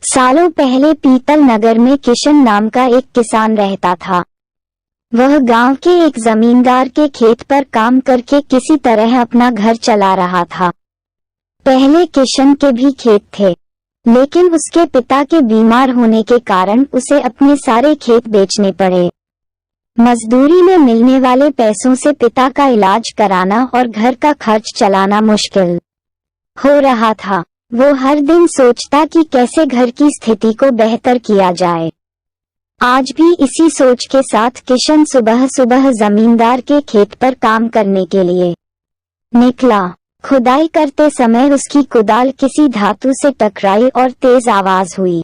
सालों पहले पीतल नगर में किशन नाम का एक किसान रहता था। वह गांव के एक जमींदार के खेत पर काम करके किसी तरह अपना घर चला रहा था। पहले किशन के भी खेत थे, लेकिन उसके पिता के बीमार होने के कारण उसे अपने सारे खेत बेचने पड़े। मजदूरी में मिलने वाले पैसों से पिता का इलाज कराना और घर का खर्च चलाना मुश्किल हो रहा था। वो हर दिन सोचता कि कैसे घर की स्थिति को बेहतर किया जाए। आज भी इसी सोच के साथ किशन सुबह सुबह जमींदार के खेत पर काम करने के लिए निकला। खुदाई करते समय उसकी कुदाल किसी धातु से टकराई और तेज आवाज हुई।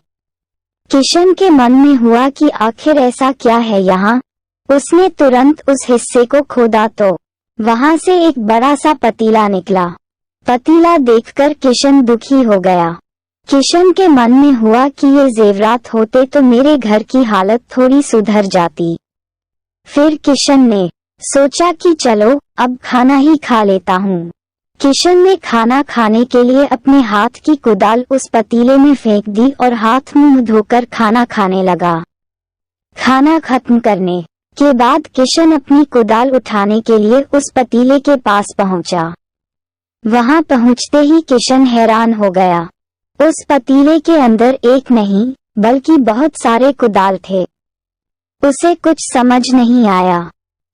किशन के मन में हुआ कि आखिर ऐसा क्या है यहाँ। उसने तुरंत उस हिस्से को खोदा तो वहां से एक बड़ा सा पतीला निकला। पतीला देखकर किशन दुखी हो गया। किशन के मन में हुआ कि ये जेवरात होते तो मेरे घर की हालत थोड़ी सुधर जाती। फिर किशन ने सोचा कि चलो अब खाना ही खा लेता हूँ। किशन ने खाना खाने के लिए अपने हाथ की कुदाल उस पतीले में फेंक दी और हाथ मुंह धोकर खाना खाने लगा। खाना खत्म करने के बाद किशन अपनी कुदाल उठाने के लिए उस पतीले के पास पहुंचा। वहां पहुंचते ही किशन हैरान हो गया। उस पतीले के अंदर एक नहीं बल्कि बहुत सारे कुदाल थे। उसे कुछ समझ नहीं आया।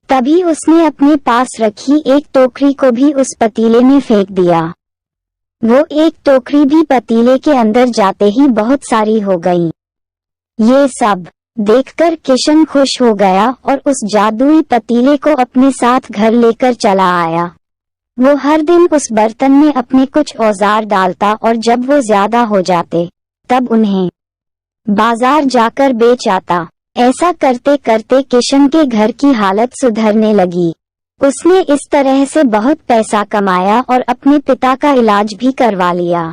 तभी उसने अपने पास रखी एक टोकरी को भी उस पतीले में फेंक दिया। वो एक टोकरी भी पतीले के अंदर जाते ही बहुत सारी हो गई। ये सब देखकर किशन खुश हो गया और उस जादुई पतीले को अपने साथ घर लेकर चला आया। वो हर दिन उस बर्तन में अपने कुछ औजार डालता और जब वो ज्यादा हो जाते तब उन्हें बाजार जाकर बेच आता। ऐसा करते करते किशन के घर की हालत सुधरने लगी। उसने इस तरह से बहुत पैसा कमाया और अपने पिता का इलाज भी करवा लिया।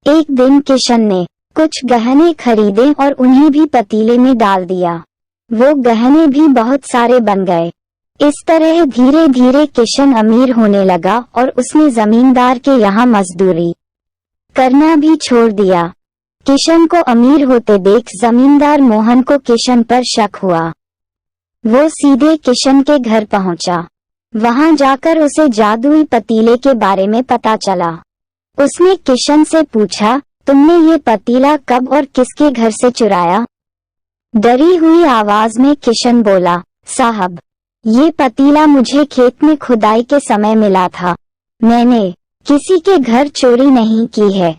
एक दिन किशन ने कुछ गहने खरीदे और उन्हें भी पतीले में डाल दिया। वो गहने भी बहुत सारे बन गए। इस तरह धीरे धीरे किशन अमीर होने लगा और उसने जमींदार के यहाँ मजदूरी करना भी छोड़ दिया। किशन को अमीर होते देख जमींदार मोहन को किशन पर शक हुआ। वो सीधे किशन के घर पहुंचा। वहां जाकर उसे जादुई पतीले के बारे में पता चला। उसने किशन से पूछा, तुमने ये पतीला कब और किसके घर से चुराया? डरी हुई आवाज में किशन बोला, साहब, ये पतीला मुझे खेत में खुदाई के समय मिला था। मैंने किसी के घर चोरी नहीं की है।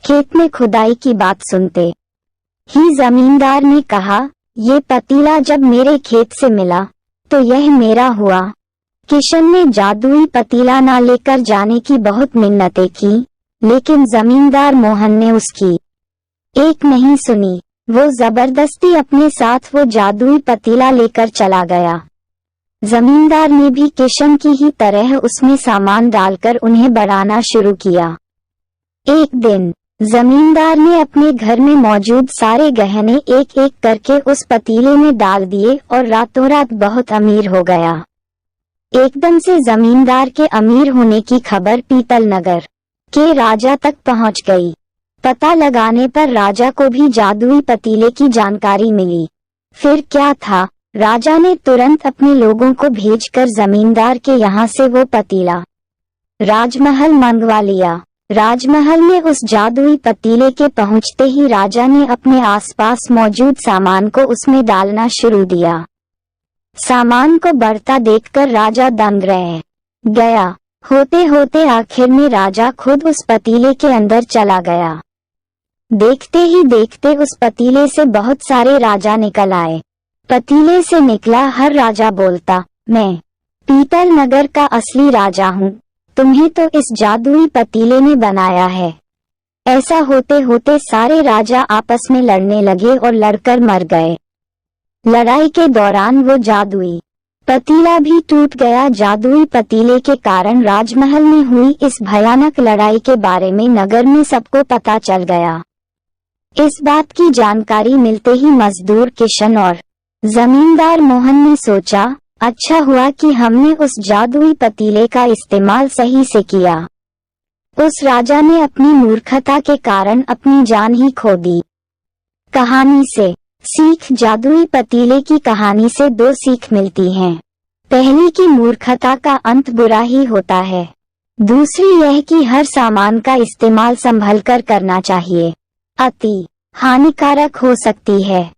खेत में खुदाई की बात सुनते ही जमींदार ने कहा, ये पतीला जब मेरे खेत से मिला तो यह मेरा हुआ। किशन ने जादुई पतीला ना लेकर जाने की बहुत मिन्नतें की, लेकिन जमींदार मोहन ने उसकी एक नहीं सुनी। वो जबरदस्ती अपने साथ वो जादुई पतीला लेकर चला गया। जमींदार ने भी किशन की ही तरह उसमें सामान डालकर उन्हें बढ़ाना शुरू किया। एक दिन जमींदार ने अपने घर में मौजूद सारे गहने एक एक करके उस पतीले में डाल दिए और रातों रात बहुत अमीर हो गया। एकदम से जमींदार के अमीर होने की खबर पीतल नगर के राजा तक पहुंच गई। पता लगाने पर राजा को भी जादुई पतीले की जानकारी मिली। फिर क्या था, राजा ने तुरंत अपने लोगों को भेजकर जमींदार के यहाँ से वो पतीला राजमहल मंगवा लिया। राजमहल में उस जादुई पतीले के पहुंचते ही राजा ने अपने आसपास मौजूद सामान को उसमें डालना शुरू दिया। सामान को बढ़ता देखकर राजा दंग रह गया। होते होते आखिर में राजा खुद उस पतीले के अंदर चला गया। देखते ही देखते उस पतीले से बहुत सारे राजा निकल आए। पतीले से निकला हर राजा बोलता, मैं पीतल नगर का असली राजा हूँ, तुम्हें तो इस जादुई पतीले ने बनाया है। ऐसा होते होते सारे राजा आपस में लड़ने लगे और लड़कर मर गए। लड़ाई के दौरान वो जादुई पतीला भी टूट गया। जादुई पतीले के कारण राजमहल में हुई इस भयानक लड़ाई के बारे में नगर में सबको पता चल गया। इस बात की जानकारी मिलते ही मजदूर किशन और जमींदार मोहन ने सोचा, अच्छा हुआ कि हमने उस जादुई पतीले का इस्तेमाल सही से किया। उस राजा ने अपनी मूर्खता के कारण अपनी जान ही खो दी। कहानी से सीख। जादुई पतीले की कहानी से दो सीख मिलती हैं। पहली कि मूर्खता का अंत बुरा ही होता है। दूसरी यह कि हर सामान का इस्तेमाल संभल कर करना चाहिए। अति हानिकारक हो सकती है।